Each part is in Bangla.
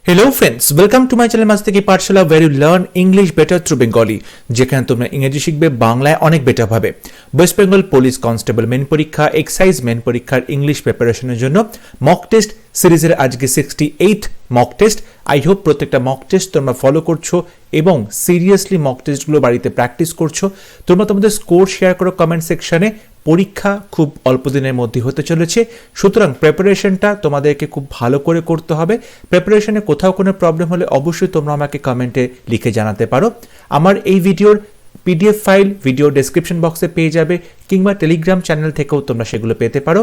Hello friends, welcome to my channel মাস্তিকি Pathsala where you learn English better through Bengali যেখানে তোমরা ইংরেজি শিখবে বাংলায় অনেক বেটার ভাবে। West Bengal police constable main পরীক্ষা, এক্সাইজ মেন পরীক্ষার ইংলিশ প্রিপারেশনের জন্য মক টেস্ট সিরিজের আজকে 68 মক টেস্ট। আই হোপ প্রত্যেকটা মক টেস্ট তোমরা ফলো করছো এবং সিরিয়াসলি মক টেস্টগুলো বাড়িতে প্র্যাকটিস করছো। তোমরা তোমাদের স্কোর শেয়ার করো কমেন্ট সেকশনে। পরীক্ষা খুব অল্প দিনের মধ্যে হতে চলেছে, সুতরাং প্রিপারেশনটা তোমাদেরকে খুব ভালো করে করতে হবে। প্রিপারেশনে কোথাও কোনো প্রবলেম হলে অবশ্যই তোমরা আমাকে কমেন্টে লিখে জানাতে পারো। আমার এই ভিডিওর পিডিএফ ফাইল ভিডিও ডেসক্রিপশন বক্সে পেয়ে যাবে, কিংবা টেলিগ্রাম চ্যানেল থেকেও তোমরা সেগুলো পেতে পারো।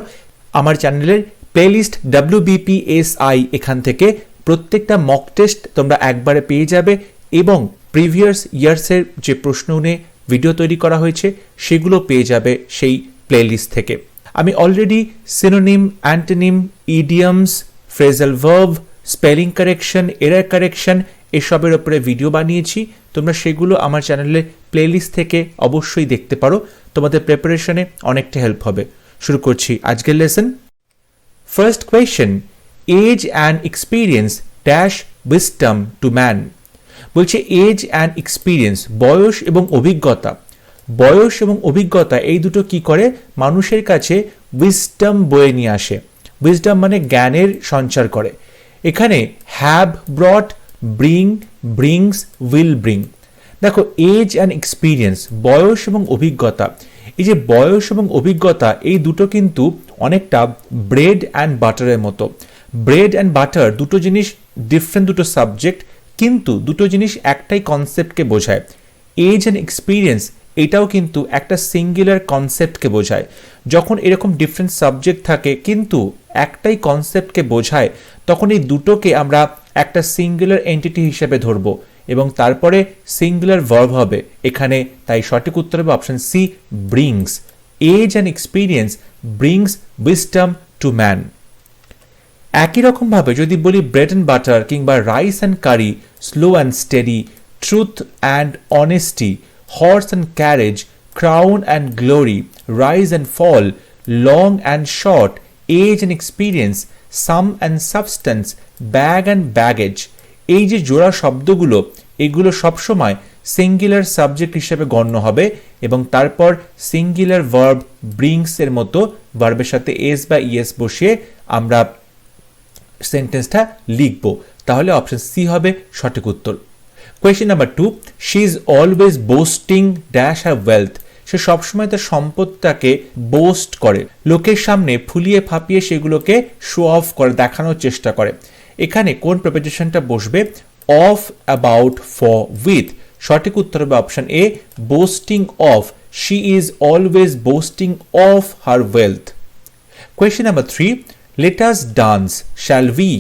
আমার চ্যানেলের প্লেলিস্ট WBPSI এখান থেকে প্রত্যেকটা মক টেস্ট তোমরা একবারে পেয়ে যাবে এবং প্রিভিয়াস ইয়ার্সের যে প্রশ্ন নিয়ে ভিডিও তৈরি করা হয়েছে সেগুলো পেয়ে যাবে সেই প্লেলিস্ট থেকে। আমি already synonym, antonym, idioms, phrasal verb, spelling correction, error correction এসবের উপরে ভিডিও বানিয়েছি। তোমরা সেগুলো আমার চ্যানেলের প্লেলিস্ট থেকে অবশ্যই দেখতে পারো, তোমাদের প্রিপারেশনে অনেকটা হেল্প হবে। শুরু করছি আজকের lesson. First question, age and experience dash wisdom to man. বলছে এজ অ্যান্ড এক্সপিরিয়েন্স, বয়স এবং অভিজ্ঞতা। বয়স এবং অভিজ্ঞতা এই দুটো কি করে? মানুষের কাছে উইজডম বয়ে নিয়ে আসে। উইজডম মানে জ্ঞানের সঞ্চার করে। এখানে have ব্রট, bring, brings, will bring. দেখো এজ অ্যান্ড এক্সপিরিয়েন্স, বয়স এবং অভিজ্ঞতা, এই যে বয়স এবং অভিজ্ঞতা এই দুটো কিন্তু অনেকটা ব্রেড অ্যান্ড বাটারের মতো। ব্রেড অ্যান্ড বাটার দুটো জিনিস ডিফারেন্ট, দুটো সাবজেক্ট, কিন্তু দুটো জিনিস একটাই কনসেপ্টকে বোঝায়। এজ অ্যান্ড এক্সপিরিয়েন্স এটাও কিন্তু একটা সিঙ্গুলার কনসেপ্টকে বোঝায়। যখন এরকম ডিফারেন্ট সাবজেক্ট থাকে কিন্তু একটাই কনসেপ্টকে বোঝায়, তখন এই দুটোকে আমরা একটা সিঙ্গুলার এন্টিটি হিসেবে ধরব এবং তারপরে সিঙ্গুলার ভার্ব হবে এখানে। তাই সঠিক উত্তর হবে option C, brings. Age and experience brings wisdom to man. একই রকমভাবে যদি বলি ব্রেড অ্যান্ড বাটার কিংবা rice and curry, slow and steady, truth and honesty, horse and carriage, crown and glory, rise and fall, long and short, age and experience, sum and substance, bag and baggage, এই যে জোড়া শব্দগুলো এগুলো সবসময় সিঙ্গুলার সাবজেক্ট হিসেবে গণ্য হবে এবং তারপর সিঙ্গুলার ভার্ব ব্রিংস এর মতো ভার্বের সাথে এস বা ইএস বসিয়ে আমরা সেন্টেন্সটা লিখব। তাহলে অপশন সি হবে সঠিক উত্তর। Question number 2, she is always boasting dash her wealth. সে সবসময় তার সম্পদটাকে বোস্ট করে, লোকের সামনে ফুলিয়ে ফাঁপিয়ে সেগুলোকে শো অফ করে, দেখানোর চেষ্টা করে। এখানে কোন প্রিপোজিশনটা বসবে? Of, about, for, with. সঠিক উত্তর হবে option A, boosting of. She is always boosting of her wealth. Question number 3, let us dance shall we।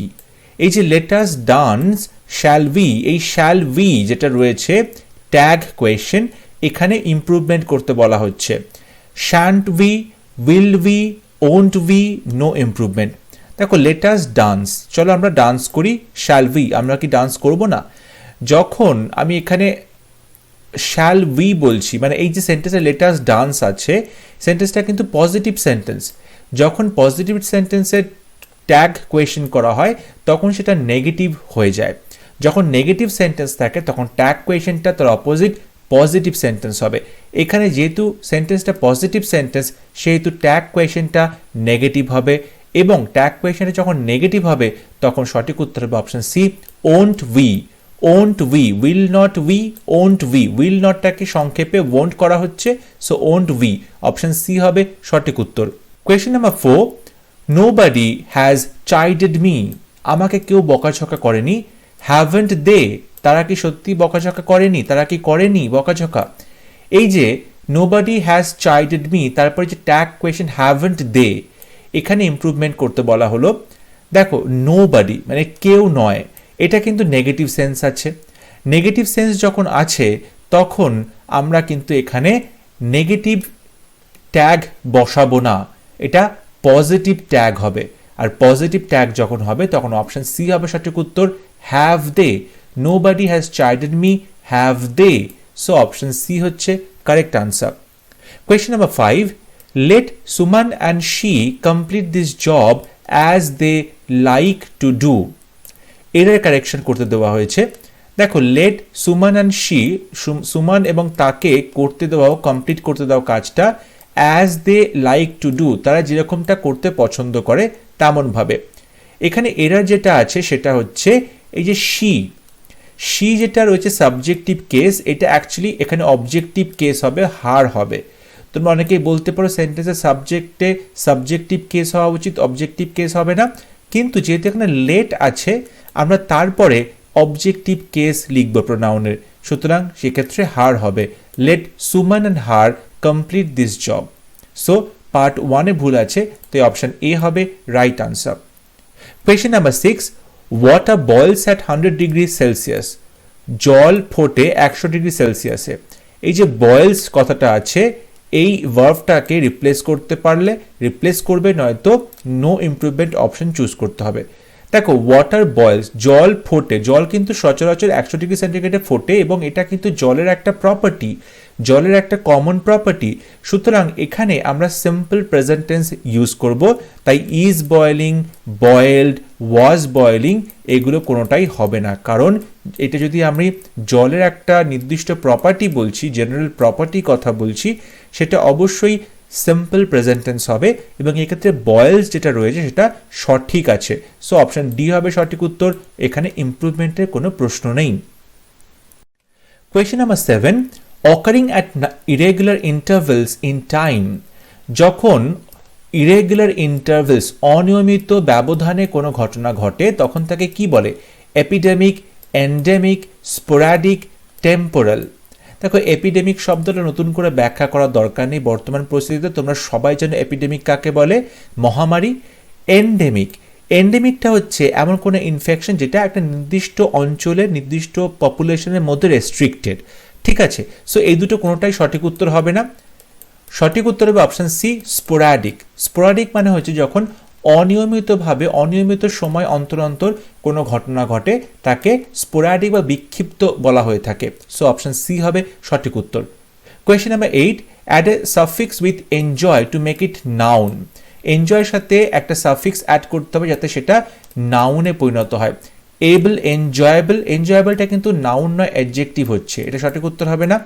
এই যে let us dance shall we, এই shall we যেটা রয়েছে ট্যাগ কোয়েশ্চেন, এখানে ইমপ্রুভমেন্ট করতে বলা হচ্ছে। shan't we, will we, won't we, no improvement। দেখো let us dance, চলো আমরা ডান্স করি। shall we, আমরা কি ডান্স করব না? যখন আমি এখানে shall we বলছি, মানে এই যে সেন্টেন্সে let us dance আছে, সেন্টেন্সটা কিন্তু পজিটিভ সেন্টেন্স। যখন পজিটিভ সেন্টেন্সের ট্যাগ কোয়েশ্চেন করা হয় তখন সেটা নেগেটিভ হয়ে যায়। যখন নেগেটিভ সেন্টেন্স থাকে তখন ট্যাগ কোয়েশ্চেনটা তার অপোজিট পজিটিভ সেন্টেন্স হবে। এখানে যেহেতু সেন্টেন্সটা পজিটিভ সেন্টেন্স সেহেতু ট্যাগ কোয়েশ্চেনটা নেগেটিভ হবে এবং ট্যাগ কোয়েশ্চেনটা যখন নেগেটিভ হবে তখন সঠিক উত্তর হবে option C, won't we. Won't we, will not we, won't we. Will নটটাকে সংক্ষেপে ওন্ট করা হচ্ছে, so won't we. Option C হবে সঠিক উত্তর। Question number 4, nobody has chided me. আমাকে কেউ বকাঝকা করেনি। হ্যাভেন্ট দে, তারা কি সত্যি বকাঝকা করেনি? তারা কি করেনি বকাঝকা? এই যে নোবডি হ্যাজ চাইডেড মি, তারপরে যে ট্যাগ কোয়েশ্চেন হ্যাভেন্ট দে, এখানে ইমপ্রুভমেন্ট করতে বলা হলো। দেখো নোবডি মানে কেউ নয়, এটা কিন্তু নেগেটিভ সেন্স আছে। নেগেটিভ সেন্স যখন আছে তখন আমরা কিন্তু এখানে নেগেটিভ ট্যাগ বসাবো না, এটা পজিটিভ ট্যাগ হবে। আর পজিটিভ ট্যাগ যখন হবে তখন অপশন সি হবে সঠিক উত্তর, have they. Nobody has chided me, have they. So option C হচ্ছে correct answer. Question number 5, let Suman and she complete this job as they like to do. Error correction করতে দেওয়া হয়েছে। দেখো লেট সুমান অ্যান্ড শি, সুমান এবং তাকে করতে দেওয়া, কমপ্লিট করতে দেওয়া কাজটা as they like to do, তারা যেরকমটা করতে পছন্দ করে তেমনভাবে। এখানে এরর যেটা আছে সেটা হচ্ছে এই যে শি যেটা রয়েছে সাবজেক্টিভ কেস, এটা অ্যাকচুয়ালি এখানে অবজেক্টিভ কেস হবে, হার হবে। তোমরা অনেকেই বলতে পারো সেন্টেন্সের সাবজেক্টে সাবজেক্টিভ কেস হওয়া উচিত, অবজেক্টিভ কেস হবে না, কিন্তু যেহেতু এখানে লেট আছে আমরা তারপরে অবজেক্টিভ কেস লিখব প্রোনাউনের, সুতরাং সেক্ষেত্রে হার হবে। Let Suman and her complete this job. So part 1-এ ভুল আছে, তো অপশন এ হবে right answer. Question number 6, water boils at 100 degree Celsius, জল ফোটে 100 ডিগ্রি সেলসিয়াসে। এই যে বয়েলস কথাটা আছে, এই ভার্বটাকে রিপ্লেস করতে পারলে রিপ্লেস করবে, নয়তো নো ইমপ্রুভমেন্ট অপশন চুজ করতে হবে। দেখো ওয়াটার বয়েলস, জল ফোটে, জল কিন্তু সচরাচর 100 ডিগ্রি সেন্টিগ্রেডে ফোটে এবং এটা কিন্তু জলের একটা প্রপার্টি, জলের একটা কমন প্রপার্টি। সুতরাং এখানে আমরা সিম্পল প্রেজেন্ট টেন্স ইউজ করব, তাই is boiling, boiled, was boiling এগুলো কোনোটাই হবে না, কারণ এটা যদি আমি জলের একটা নির্দিষ্ট প্রপার্টি বলছি, জেনারেল প্রপার্টি কথা বলছি, সেটা অবশ্যই সিম্পল প্রেজেন্ট টেন্স হবে এবং এক্ষেত্রে বয়েলস যেটা রয়েছে সেটা সঠিক আছে। সো অপশন ডি হবে সঠিক উত্তর, এখানে ইমপ্রুভমেন্টের কোনো প্রশ্ন নেই। Question number 7, occurring at irregular intervals in time, যখন ইরেগুলার ইন্টারভেলস অনিয়মিত ব্যবধানে কোনো ঘটনা ঘটে তখন তাকে কি বলে? Epidemic, endemic, sporadic, temporal. দেখো এপিডেমিক শব্দটা নতুন করে ব্যাখ্যা করার দরকার নেই, বর্তমান পরিস্থিতিতে তোমরা সবাই জানো এপিডেমিক কাকে বলে, মহামারী। এন্ডেমিক, এন্ডেমিকটা হচ্ছে এমন কোনো ইনফেকশন যেটা একটা নির্দিষ্ট অঞ্চলের নির্দিষ্ট পপুলেশনের মধ্যে রেস্ট্রিক্টেড, ঠিক আছে। সো এই দুটো কোনোটাই সঠিক উত্তর হবে না, সঠিক উত্তর হবে অপশন সি স্পোরাডিক। স্পোরাডিক মানে হচ্ছে যখন অনিয়মিতভাবে অনিয়মিত সময় অন্তর অন্তর কোনো ঘটনা ঘটে তাকে স্পোরাডিক বা বিক্ষিপ্ত বলা হয়ে থাকে। সো অপশন সি হবে সঠিক উত্তর। Question number 8, add a suffix with enjoy to make it noun. এনজয়ের সাথে একটা সাফিক্স অ্যাড করতে হবে যাতে সেটা নাউনে পরিণত হয়। এবল, এনজয়েবল, এনজয়েবলটা কিন্তু নাউন নয়, অ্যাডজেক্টিভ হচ্ছে, এটা সঠিক উত্তর হবে না।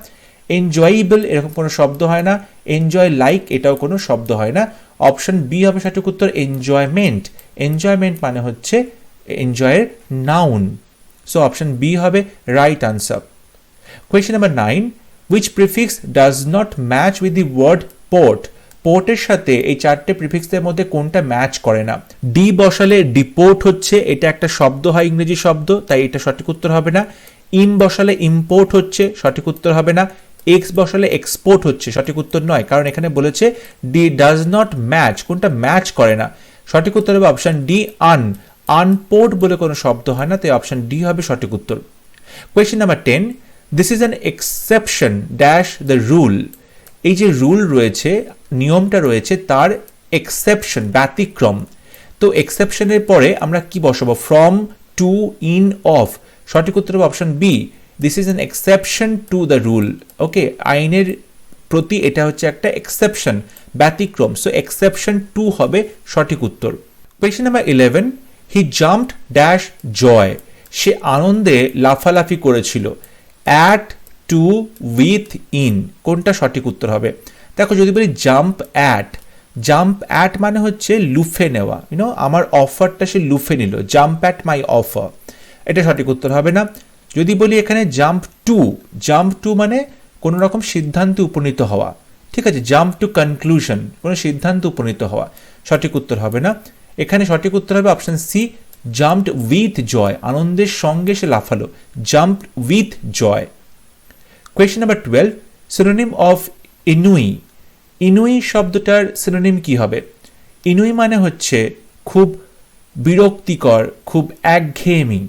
এনজয়েবল এরকম কোনো শব্দ হয় না, এনজয় লাইক এটাও কোনো শব্দ হয় না। অপশন বি হবে সঠিক উত্তর, এনজয়মেন্ট। এনজয়মেন্ট মানে হচ্ছে এনজয়ের নাউন। সো অপশন বি হবে right answer. Question number 9, which prefix does not match with the word port? পোর্টের সাথে এই চারটে প্রিফিক্সের মধ্যে কোনটা ম্যাচ করে না? ডি বসালে ডিপোর্ট হচ্ছে, এটা একটা শব্দ হয়, ইংরেজি শব্দ, তাই এটা সঠিক উত্তর হবে না। ইন বসালে ইম্পোর্ট হচ্ছে, সঠিক উত্তর হবে না। এক্স বসালে এক্সপোর্ট হচ্ছে, সঠিক উত্তর নয়, কারণ এখানে বলেছে ডি ডাজ নট ম্যাচ, কোনটা ম্যাচ করে না। সঠিক উত্তর হবে অপশন ডি আনপোর্ট বলে কোনো শব্দ হয় না, তাই অপশন ডি হবে সঠিক উত্তর। Question number 10, this is an exception dash the rule. এই যে রুল রয়েছে, নিয়মটা রয়েছে, তার এক্সেপশন ব্যতিক্রম। তো এক্সেপশনের পরে আমরা কি বসাবো? From, to, in, of. সঠিক উত্তর হবে option B, this is an exception to the rule. Okay, আইনের প্রতি এটা হচ্ছে একটা এক্সেপশন, ব্যতিক্রম। সো এক্সেপশন টু হবে সঠিক উত্তর। Question number 11, he jumped dash joy. সে আনন্দে লাফালাফি করেছিল। অ্যাট, টু, উইথ, ইন, কোনটা সঠিক উত্তর হবে? দেখো যদি বলি জাম্প অ্যাট, জাম্প অ্যাট মানে হচ্ছে লুফে নেওয়া, আমার অফারটা সে লুফে নিল, জাম্প অ্যাট মাই অফার, এটা সঠিক উত্তর হবে না। যদি বলি এখানে জাম্প টু মানে কোনো রকম সিদ্ধান্তে উপনীত হওয়া, ঠিক আছে, জাম্প টু কনক্লুশন, কোনো সিদ্ধান্তে উপনীত হওয়া, সঠিক উত্তর হবে না। এখানে সঠিক উত্তর হবে option C, jumped with joy, আনন্দের সঙ্গে সে লাফালো, jumped with joy. Question number 12, synonym of ennui. Ennui শব্দটার সিনোনিম কি হবে? ইনুই মানে হচ্ছে খুব বিরক্তিকর, খুব একঘেয়েমি।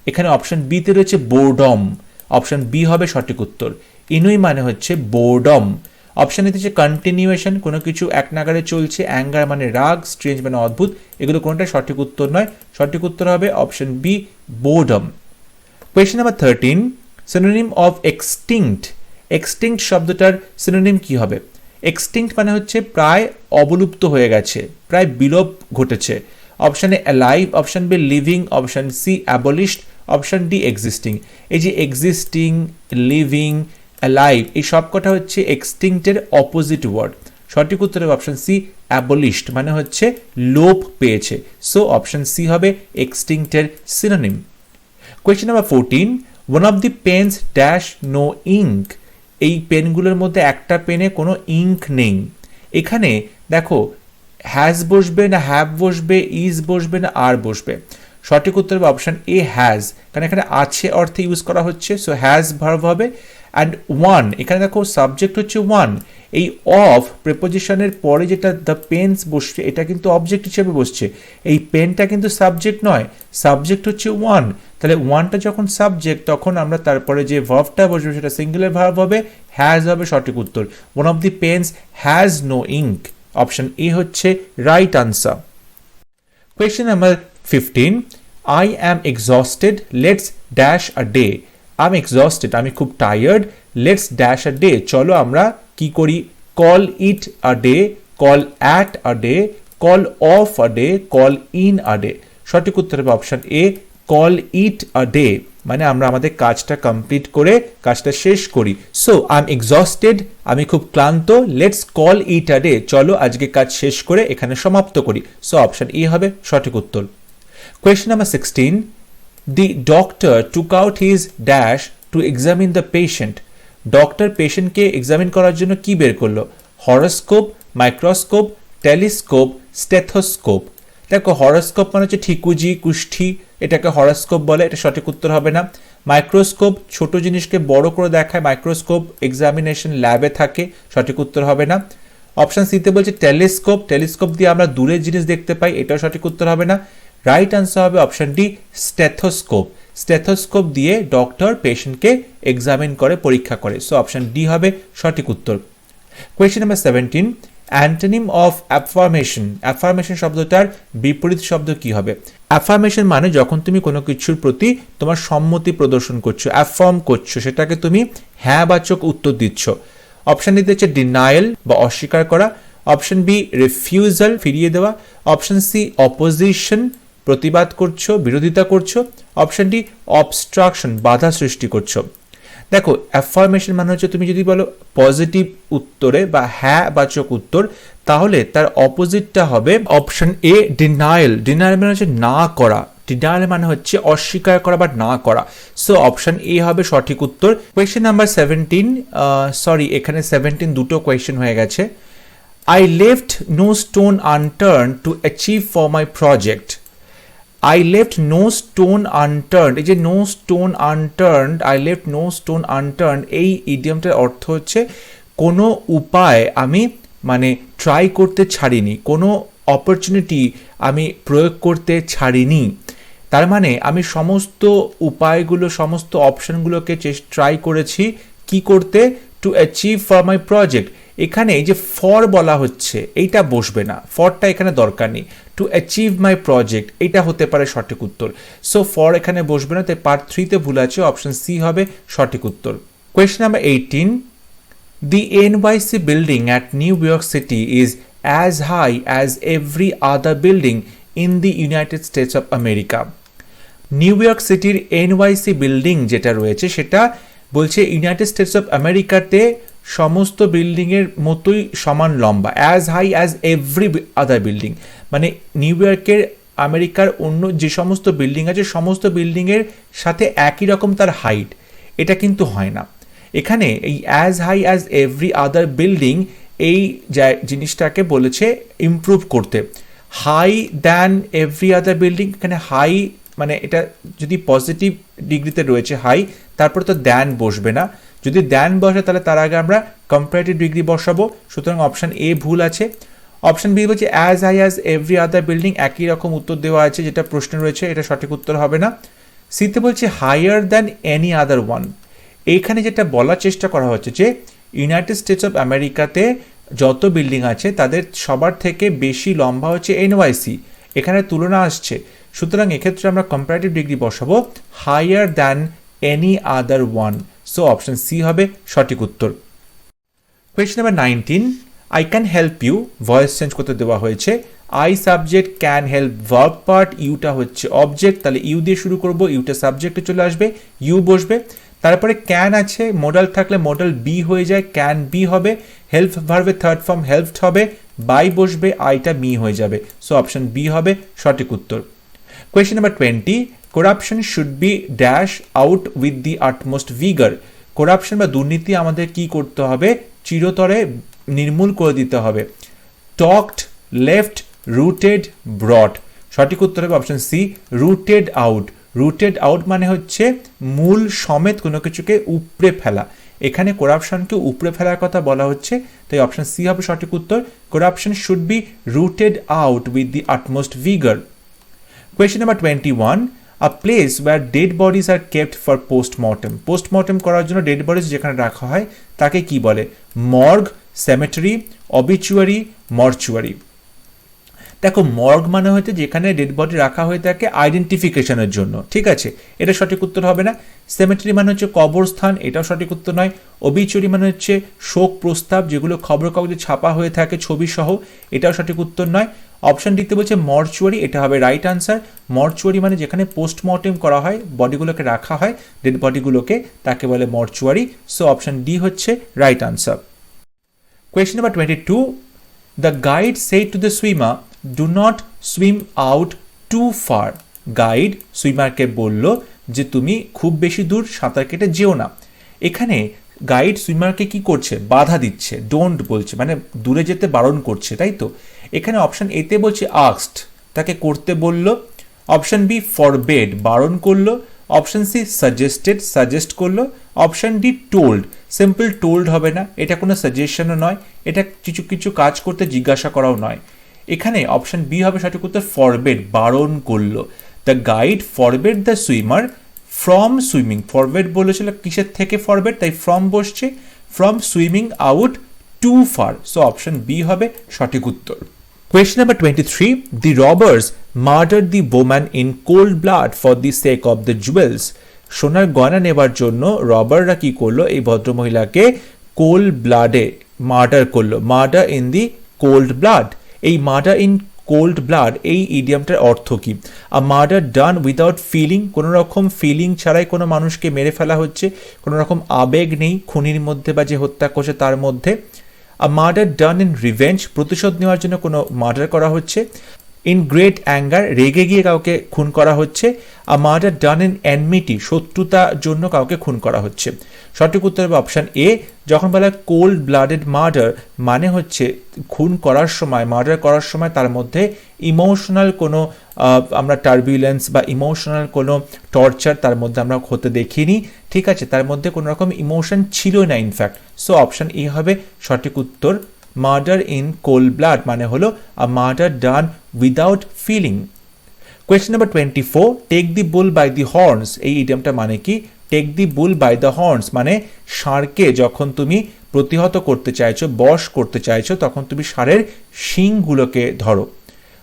এখানে অপশন বিতে রয়েছে বোরডম, অপশন বি হবে সঠিক উত্তর। ইনুই মানে হচ্ছে বোরডম। অপশন এতে হচ্ছে কন্টিনিউয়েশন, কোনো কিছু এক নাগারে চলছে, অ্যাঙ্গার মানে রাগ, স্ট্রেঞ্জ মানে অদ্ভুত, এগুলো কোনোটাই সঠিক উত্তর নয়, সঠিক উত্তর হবে option B, boredom. Question number 13, synonym of extinct. Extinct শব্দটার সিনোনিম কি হবে? এক্সটিংক্ট মানে হচ্ছে প্রায় অবলুপ্ত হয়ে গেছে, প্রায় বিলোপ ঘটেছে, option A alive, option B living, option C abolished, option D existing. এই যে এক্সিস্টিং, লিভিং, অ্যালাইভ এই সবকটা হচ্ছে এক্সটিংক্টের অপোজিট ওয়ার্ড। সঠিক উত্তর হবে অপশন সি অ্যাবলিশড, মানে হচ্ছে লোপ পেয়েছে। সো অপশন সি হবে এক্সটিংক্টের synonym. Question number 14, one of the pens dash no ink. এই পেনগুলোর মধ্যে একটা পেনে কোনো ইঙ্ক নেই। এখানে দেখো হ্যাজ বসবে না হ্যাভ বসবে, ইজ বসবে না আর বসবে। সঠিক উত্তর হবে অপশন এ হ্যাজ, কারণ এখানে আছে অর্থে ইউজ করা হচ্ছে, সো হ্যাজ ভার্ব হবে। অ্যান্ড ওয়ান, এখানে দেখো সাবজেক্ট হচ্ছে ওয়ান, এই অফ প্রিপোজিশনের পরে যেটা দ্য পেন্স বসছে এটা কিন্তু অবজেক্ট হিসেবে বসছে, এই পেনটা কিন্তু সাবজেক্ট নয়, সাবজেক্ট হচ্ছে ওয়ান। তাহলে ওয়ানটা যখন সাবজেক্ট তখন আমরা তারপরে যে ভার্বটা বসবে সেটা সিঙ্গুলার ভার্ব হবে, হ্যাজ হবে সঠিক উত্তর। One of the pens has no ink, option A হচ্ছে right answer. Question number 15, I am exhausted, let's dash a day. I'm exhausted, আমি খুব tired, let's dash a day, চলো আমরা কি করি, call it a day, call at a day, call off a day, call in a day। সঠিক উত্তর হবে option A call it a day, মানে আমরা আমাদের কাজটা কমপ্লিট করে কাজটা শেষ করি। সো আই এম এক্সস্টেড, আমি খুব ক্লান্ত, let's call it a day, চলো আজকে কাজ শেষ করে এখানে সমাপ্ত করি। সো অপশন এ হবে সঠিক উত্তর। Question number 16, the doctor took out his dash two examine the patient. Doctor পেশেন্টকে এক্সামিন করার জন্য কি বের করলো, হরোস্কোপ, মাইক্রোস্কোপ, টেলিস্কোপ, স্টেথোস্কোপ। দেখো হরোস্কোপ মানে হচ্ছে ঠিকুজি, কুষ্ঠি, এটাকে হরোস্কোপ বলে, এটা সঠিক উত্তর হবে না। মাইক্রোস্কোপ ছোট জিনিসকে বড় করে দেখায়, মাইক্রোস্কোপ এক্সামিনেশন ল্যাবে থাকে, সঠিক উত্তর হবে না। অপশন সিতে বলছে টেলিস্কোপ, টেলিস্কোপ দিয়ে আমরা দূরের জিনিস দেখতে পাই, এটাও সঠিক উত্তর হবে না। রাইট আনসার হবে অপশন ডি স্টেথোস্কোপ। স্টেথোস্কোপ দিয়ে ডক্টর পেশেন্টকে এক্সামিন করে, পরীক্ষা করে। সো অপশন ডি হবে সঠিক উত্তর। Question number 17, antonym of affirmation. Affirmation শব্দটার বিপরীত শব্দ কি হবে? অ্যাফার্মেশন মানে যখন তুমি কোনো কিছুর প্রতি তোমার সম্মতি প্রদর্শন করছো, অ্যাফার্ম করছো, সেটাকে তুমি হ্যাঁ বাচক উত্তর দিচ্ছ। অপশন ডিতে হচ্ছে ডিনায়াল বা অস্বীকার করা, অপশন বি রিফিউজাল ফিরিয়ে দেওয়া, অপশন সি অপোজিশন প্রতিবাদ করছো, বিরোধিতা করছো, অপশন ডি অবস্ট্রাকশন বাধা সৃষ্টি করছো। দেখো অ্যাফার্মেশন মানে হচ্ছে তুমি যদি বলো পজিটিভ উত্তরে বা হ্যাঁ বাচক উত্তর, তাহলে তার অপোজিটটা হবে অপশন এ ডিনায়াল। ডিনায়াল মানে হচ্ছে না করা, ডিনায়াল মানে হচ্ছে অস্বীকার করা বা না করা। সো অপশন এ হবে সঠিক উত্তর। কোয়েশ্চেন নাম্বার 17, সরি এখানে 17 দুটো কোয়েশ্চেন হয়ে গেছে। I left no stone unturned to achieve for my project. I left no stone unturned, এই যে no stone unturned, I left no stone unturned, এই ইডিয়মটার অর্থ হচ্ছে কোনো উপায় আমি মানে ট্রাই করতে ছাড়িনি, কোনো অপরচুনিটি আমি প্রয়োগ করতে ছাড়িনি। তার মানে আমি সমস্ত উপায়গুলো, সমস্ত অপশনগুলোকে ট্রাই করেছি কি করতে, to achieve for my project. এখানে এই যে ফর বলা হচ্ছে এইটা বসবে না, ফরটা এখানে দরকার নেই। টু অ্যাচিভ মাই প্রজেক্ট এটা হতে পারে সঠিক উত্তর। সো ফর এখানে বসবে না, তাই পার্ট 3-তে ভুল আছে, অপশন সি হবে সঠিক উত্তর। Question number 18, the NYC building at New York City is as high as every other building in the United States of America. New York সিটির এনওয়াইসি বিল্ডিং যেটা রয়েছে সেটা বলছে ইউনাইটেড স্টেটস অফ আমেরিকাতে সমস্ত বিল্ডিংয়ের মতোই সমান লম্বা, as high as every other building, মানে নিউ ইয়র্কের আমেরিকার অন্য যে সমস্ত বিল্ডিং আছে সমস্ত বিল্ডিংয়ের সাথে একই রকম তার হাইট, এটা কিন্তু হয় না। এখানে এই as high as every other building এই জিনিসটাকে বলেছে ইমপ্রুভ করতে। High than every other building, এখানে হাই মানে এটা যদি পজিটিভ ডিগ্রিতে রয়েছে হাই, তারপর তো দ্যান বসবে না, যদি দ্যান বসে তাহলে তার আগে আমরা কম্পারেটিভ ডিগ্রি বসাবো। সুতরাং অপশন এ ভুল আছে। অপশন বি বলছে as high as every other building, একই রকম উত্তর দেওয়া আছে যেটা প্রশ্নে রয়েছে, এটা সঠিক উত্তর হবে না। সিতে বলছে higher than any other one. এইখানে যেটা বলার চেষ্টা করা হচ্ছে যে ইউনাইটেড স্টেটস অফ আমেরিকাতে যত বিল্ডিং আছে তাদের সবার থেকে বেশি লম্বা হচ্ছে এনওয়াইসি, এখানে তুলনা আসছে। সুতরাং এক্ষেত্রে আমরা কম্পারেটিভ ডিগ্রি বসাবো higher than any other one. So option C হবে সঠিক উত্তর। Question number 19, I can help you, voice change করতে দেওয়া হয়েছে। I subject, can help verb part, ইউটা হচ্ছে অবজেক্ট, তাহলে ইউ দিয়ে শুরু করব, ইউটা সাবজেক্টে চলে আসবে, ইউ বসবে। তারপরে ক্যান আছে, মোডাল থাকলে মোডাল বি হয়ে যায়, ক্যান বি হবে, হেল্প ভার্বের থার্ড ফর্ম হেল্পড হবে, বাই বসবে, আইটা মি হয়ে যাবে। সো অপশন বি হবে সঠিক উত্তর। Question number 20, corruption should B dash out with the utmost ভিগার। Corruption বা দুর্নীতি আমাদের কি করতে হবে, চিরতরে নির্মূল করে দিতে হবে। Talked, left, rooted, brought. সঠিক উত্তর হবে option C, rooted out. Rooted out মানে হচ্ছে মূল সমেত কোনো কিছুকে উপড়ে ফেলা। এখানে করাপশনকে উপড়ে ফেলার কথা বলা হচ্ছে, তাই অপশন সি হবে সঠিক উত্তর। Corruption should be rooted out with the utmost vigour. Question number 21, a place where dead bodies are kept for postmortem. Postmortem করার জন্য ডেড বডিজ যেখানে রাখা হয় তাকে কি বলে? Morgue, cemetery, obituary, mortuary. দেখো, মর্গ মানে হচ্ছে যেখানে ডেড বডি রাখা হয়ে থাকে আইডেন্টিফিকেশনের জন্য, ঠিক আছে, এটা সঠিক উত্তর হবে না। সেমেটারি মানে হচ্ছে কবরস্থান, এটাও সঠিক উত্তর নয়। অবিচুয়ারি মানে হচ্ছে শোক প্রস্তাব, যেগুলো খবর কাগজে ছাপা হয়ে থাকে ছবি সহ, এটাও সঠিক উত্তর নয়। অপশন ডিতে বলছে মর্চুয়ারি, এটা হবে রাইট আনসার। মর্চুয়ারি মানে যেখানে পোস্টমর্টেম করা হয়, বডিগুলোকে রাখা হয়, ডেড বডিগুলোকে, তাকে বলে মর্চুয়ারি। সো অপশন ডি হচ্ছে right answer. Question number 22, the guide said to the swimmer, do not swim out too far. Guide সুইমারকে বলল যে তুমি খুব বেশি দূর সাঁতার কেটে যেও না। এখানে গাইড সুইমারকে কি করছে? বাধা দিচ্ছে, ডোন্ট বলছে, মানে দূরে যেতে বারণ করছে, তাই তো। এখানে অপশন এতে বলছে আস্কড, তাকে করতে বলল। অপশন বি ফরবেড, বারণ করলো। অপশন সি সাজেস্টেড, সাজেস্ট করলো। Option D told, simple told হবে না, এটা কোনো সাজেশনও নয়, এটা কিছু কিছু কাজ করতে জিজ্ঞাসা করাও নয়। এখানে অপশন বি হবে সঠিক উত্তর, ফরবেড, বারণ করলো। The guide forbade the swimmer from swimming. Forbade বলেছিল কিসের থেকে ফরবেড, তাই ফ্রম বসছে, from swimming out too far. So option B হবে সঠিক উত্তর। Question number 23, the robbers murdered the woman in cold blood for the sake of the jewels. সোনার গয়না নেবার জন্য রবাররা কি করলো? এই ভদ্রমহিলাকে কোল্ড ব্লাডে মার্ডার করলো। Murder in the cold blood. এই মার্ডার ইন কোল্ড ব্লাড, এই ইডিয়ামটার অর্থ কি? আ মার্ডার ডান উইদাউট ফিলিং, কোনো রকম ফিলিং ছাড়াই কোনো মানুষকে মেরে ফেলা হচ্ছে, কোনো রকম আবেগ নেই খুনির মধ্যে বা যে হত্যা করছে তার মধ্যে। আ মার্ডার ডান ইন রিভেঞ্জ, প্রতিশোধ নেওয়ার জন্য কোনো মার্ডার করা হচ্ছে। ইন গ্রেট অ্যাঙ্গার, রেগে গিয়ে কাউকে খুন করা হচ্ছে। আ মার্ডার ডান ইন এনমিটি, শত্রুতার জন্য কাউকে খুন করা হচ্ছে। সঠিক উত্তর হবে অপশান এ। যখন বলা হয় কোল্ড ব্লাডেড মার্ডার, মানে হচ্ছে খুন করার সময়, মার্ডার করার সময় তার মধ্যে ইমোশনাল কোনো আমরা টার্বুলেন্স বা ইমোশনাল কোনো টর্চার তার মধ্যে আমরা হতে দেখিনি, ঠিক আছে, তার মধ্যে কোনো রকম ইমোশন ছিল না ইনফ্যাক্ট। সো অপশান এ হবে সঠিক উত্তর। মার্ডার ইন কোল্ড ব্লাড মানে হলো a murder done without feeling. Question number 24, take the bull by the horns, এই ইডিয়ামটা মানে কি? Take the bull by the horns মানে ষাঁড়কে যখন তুমি প্রতিহত করতে চাইছো, বশ করতে চাইছো, তখন তুমি ষাঁড়ের শিংগুলোকে ধরো।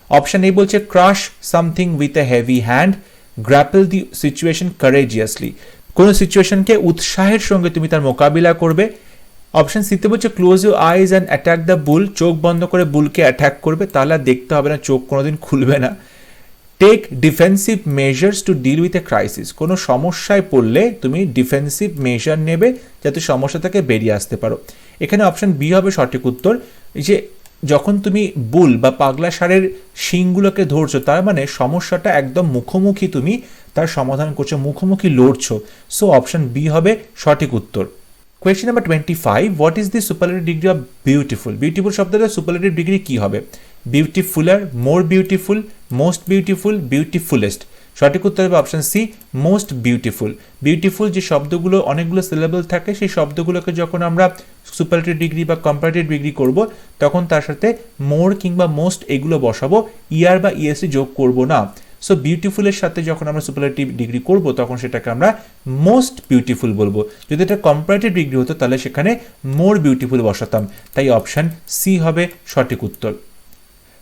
অপশন এ বলছে crush something with a heavy hand, grapple the situation courageously, কোনো সিচুয়েশনকে উৎসাহের সঙ্গে তুমি তার মোকাবিলা করবে। অপশন সিতে বলছে close your eyes and attack the bull, চোখ বন্ধ করে বুলকে অ্যাটাক করবে, তাহলে আর দেখতে হবে না, চোখ কোনোদিন খুলবে না। Take defensive measures to deal with a crisis, কোনো সমস্যায় পড়লে তুমি ডিফেন্সিভ মেজার নেবে যাতে সমস্যা থেকে বেরিয়ে আসতে পারো। এখানে অপশন বি হবে সঠিক উত্তর। যে যখন তুমি বুল বা পাগলা ষাঁড়ের শিংগুলোকে ধরছো, তার মানে সমস্যাটা একদম মুখোমুখি, তুমি তার সমাধান করছো, মুখোমুখি লড়ছো। সো অপশন বি হবে সঠিক উত্তর। Question number 25, what is the superlative degree of beautiful? Beautiful শব্দটা সুপারলেটিভ ডিগ্রি কি হবে? Beautifuler, more beautiful, most beautiful, beautifulest. সঠিক উত্তর হবে option C, most beautiful. Beautiful যে শব্দগুলো অনেকগুলো সিলেবল থাকে, সেই শব্দগুলোকে যখন আমরা সুপারলেটিভ ডিগ্রি বা কম্পারেটিভ ডিগ্রি করব, তখন তার সাথে মোর কিংবা মোস্ট এগুলো বসাবো, ইয়ার বা ইএসসি যোগ করব না। সো বিউটিফুলের সাথে যখন আমরা সুপারলেটিভ ডিগ্রি করব, তখন সেটাকে আমরা মোস্ট বিউটিফুল বলবো। যদি এটা কম্পারেটিভ ডিগ্রি হতো তাহলে সেখানে মোর বিউটিফুল বসাতাম, তাই অপশন সি হবে সঠিক উত্তর।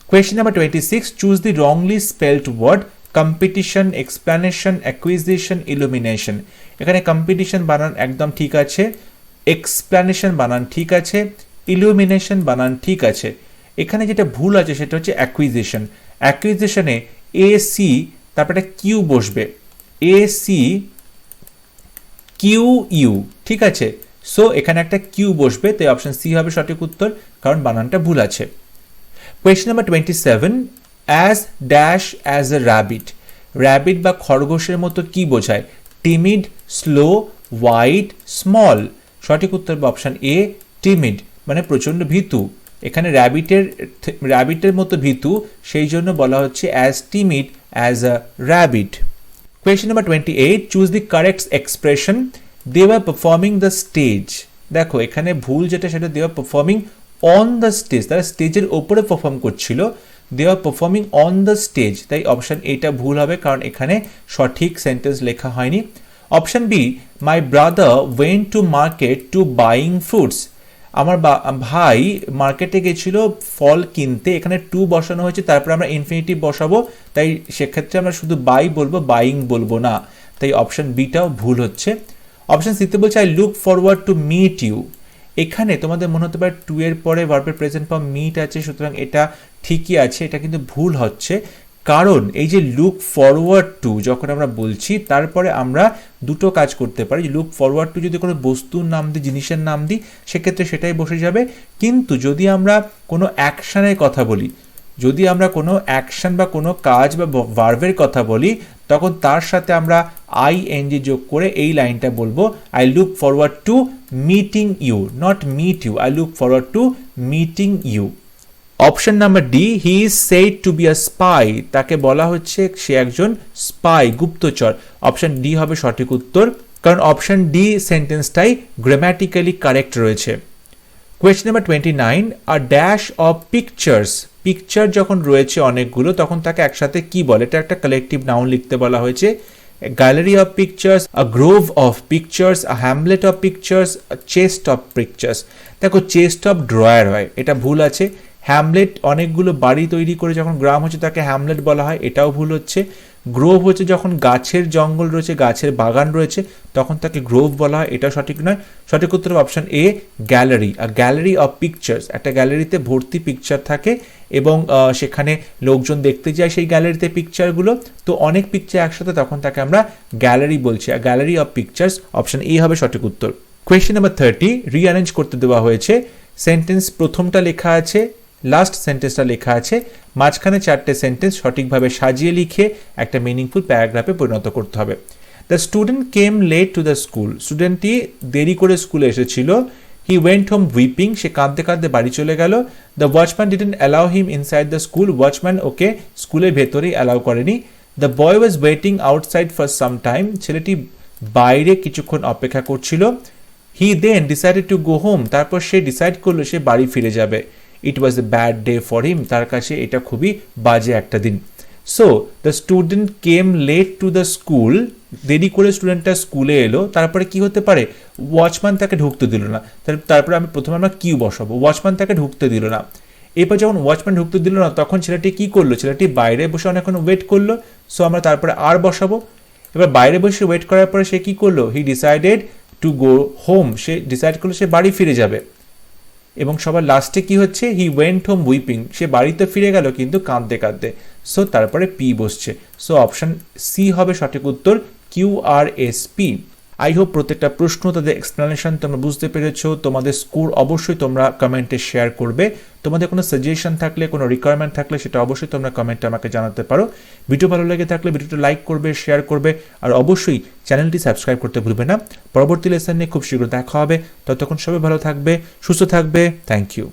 Question number 26, choose the wrongly spelled word competition, explanation, acquisition, illumination. এখানে কম্পিটিশন বানান একদম ঠিক আছে, এক্সপ্লানেশন বানান ঠিক আছে, ইলুমিনেশন বানান ঠিক আছে। এখানে যেটা ভুল আছে সেটা হচ্ছে অ্যাকুইজিশন। অ্যাকুইজিশনে AC তারপর একটা কিউ বসবে, AC QU, ঠিক আছে। সো এখানে একটা কিউ বসবে, তাই অপশন সি হবে সঠিক উত্তর, কারণ বানানটা ভুল আছে। Question number 27, as dash as a rabbit. Rabbit বা খরগোশের মতো কি বোঝায়? Timid, slow, white, small. সঠিক উত্তর বা অপশন এ টিমিড, মানে প্রচণ্ড ভীতু। এখানে র্যাবিটের মতো ভীতু, সেই জন্য বলা হচ্ছে as timid as a rabbit. Question number 28, choose the correct expression. They were performing the stage. দেখো এখানে ভুল যেটা সেটা they were performing on the stage, তারা স্টেজের ওপরে পারফর্ম করছিল। they were performing on the stage, তাই অপশন এটা ভুল হবে, কারণ এখানে সঠিক সেন্টেন্স লেখা হয়নি। Option B, my brother went to market to buying fruits. আমার ভাই মার্কেটে গেছিল ফল কিনতে, এখানে টু বসানো হয়েছে, তারপর আমরা ইনফিনিটিভ বসাবো, তাই সেক্ষেত্রে আমরা শুধু বাই বলবো, বাইং বলবো না, তাই অপশন বিটাও ভুল হচ্ছে। অপশন সিতে বলছে I look forward to meet you. এখানে তোমাদের মনে হতে পারে টু এর পরে ভার্বের প্রেজেন্ট ফর্ম মিট আছে, সুতরাং এটা ঠিকই আছে, এটা কিন্তু ভুল হচ্ছে, কারণ এই যে লুক ফরওয়ার্ড টু যখন আমরা বলছি তারপরে আমরা দুটো কাজ করতে পারি। লুক ফরওয়ার্ড টু যদি কোনো বস্তুর নাম দিই, জিনিসের নাম দিই, সেক্ষেত্রে সেটাই বসে যাবে। কিন্তু যদি আমরা কোনো অ্যাকশনের কথা বলি, যদি আমরা কোনো অ্যাকশন বা কোনো কাজ বা ভার্বের কথা বলি, তখন তার সাথে আমরা ING যোগ করে এই লাইনটা বলবো, I look forward to meeting you, not meet you, I look forward to meeting you. Option number D, he is said to be a spy. তাকে বলা হচ্ছে সে একজন স্পাই, গুপ্তচর। অপশন ডি হবে সঠিক উত্তর, কারণ অপশন ডি সেন্টেন্সটাই গ্রামাটিক্যালি কারেক্ট রয়েছে। Question number 29, a dash of pictures. Picture যখন রয়েছে অনেকগুলো, তখন তাকে একসাথে কি বলে? এটা একটা কালেকটিভ নাউন লিখতে বলা হয়েছে। Gallery of pictures, a Grove of pictures, a Hamlet of pictures, a chest of pictures. দেখো চেস্ট অফ ড্রয়ার হয়, এটা ভুল আছে। হ্যামলেট অনেকগুলো বাড়ি তৈরি করে যখন গ্রাম হচ্ছে তাকে হ্যামলেট বলা হয়, এটাও ভুল হচ্ছে। গ্রোভ হচ্ছে যখন গাছের জঙ্গল রয়েছে, গাছের বাগান রয়েছে, তখন তাকে গ্রোভ বলা হয়, এটাও সঠিক নয়। সঠিক উত্তর option A gallery, a gallery of pictures. একটা গ্যালারিতে ভর্তি পিকচার থাকে এবং সেখানে লোকজন দেখতে যায় সেই গ্যালারিতে পিকচারগুলো, তো অনেক পিকচার একসাথে, তখন তাকে আমরা গ্যালারি বলছি, a gallery of pictures. Option A হবে সঠিক উত্তর। কোয়েশ্চেন নাম্বার 30, রিঅ্যারেঞ্জ করতে দেওয়া হয়েছে। সেন্টেন্স প্রথমটা লেখা আছে, লাস্ট সেন্টেন্সটা লেখা আছে, মাঝখানে চারটে সেন্টেন্স সঠিকভাবে সাজিয়ে লিখে একটা মিনিংফুল প্যারাগ্রাফে পরিণত করতে হবে। The student came late to the school. স্টুডেন্টটি দেরি করে স্কুলে এসেছিল। He went home weeping. সে কাঁদতে কাঁদতে বাড়ি চলে গেল। The watchman didn't allow him inside the school. Watchman ওকে স্কুলের ভেতরেই অ্যালাউ করেনি। The boy was waiting outside for some time. ছেলেটি বাইরে কিছুক্ষণ অপেক্ষা করছিল। He then decided to go home. তারপর সে ডিসাইড করলো সে বাড়ি ফিরে যাবে। It was a bad day for him. তার কাছে এটা খুবই বাজে একটা দিন। So the student came late to the school. দেরি করে স্টুডেন্টটা স্কুলে এলো, তারপরে কি হতে পারে? ওয়াচম্যান তাকে ঢুকতে দিল না। তারপরে প্রথমে আমরা কিউ বসাবো, ওয়াচম্যান তাকে ঢুকতে দিল না। এরপর যখন ওয়াচম্যান ঢুকতে দিল না, তখন ছেলেটি কি করলো? ছেলেটি বাইরে বসে অনেকক্ষণ ওয়েট করলো। সো আমরা তারপরে আর বসাবো। এবার বাইরে বসে ওয়েট করার পরে সে কি করলো? He decided to go home. Say decide করলো সে বাড়ি ফিরে যাবে। এবং সবার লাস্টে কি হচ্ছে? He went home weeping. সে বাড়িতে ফিরে গেল কিন্তু কাঁদতে কাঁদতে। সো তারপরে পি বসছে। সো অপশন সি হবে সঠিক উত্তর, QRSP। আই হোপ প্রত্যেকটা প্রশ্ন তাদের এক্সপ্লেনেশন তোমরা বুঝতে পেরেছো। তোমাদের স্কোর অবশ্যই তোমরা কমেন্টে শেয়ার করবে। তোমাদের কোনো সাজেশন থাকলে, কোনো রিকোয়ারমেন্ট থাকলে সেটা অবশ্যই তোমরা কমেন্টে আমাকে জানাতে পারো। ভিডিও ভালো লেগে থাকলে ভিডিওটা লাইক করবে, শেয়ার করবে, আর অবশ্যই চ্যানেলটি সাবস্ক্রাইব করতে ভুলবে না। পরবর্তী লেসন নিয়ে খুব শীঘ্র দেখা হবে। ততক্ষণ সবাই ভালো থাকবে, সুস্থ থাকবে। Thank you.